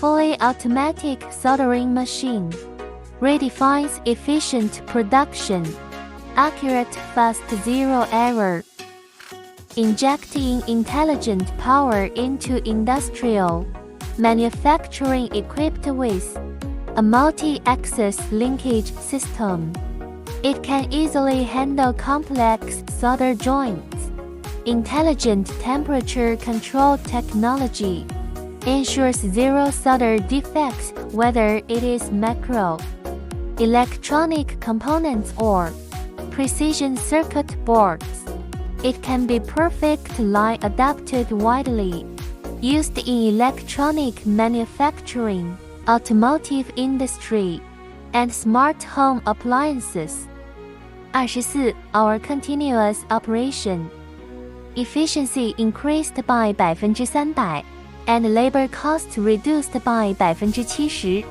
fully automatic soldering machine. Redefines efficient production. Accurate, fast, zero error. Injecting intelligent power into industrial manufacturing equipped with a multi-axis linkage system. It can easily handle complex solder joints. Intelligent temperature control technology ensures zero solder defects whether it is macro, electronic components or precision circuit boards. It can be perfect line adapted widely used in electronic manufacturing, automotive industry, and smart home appliances. 24. Our continuous operation. Efficiency increased by 300%, and labor costs reduced by 70%.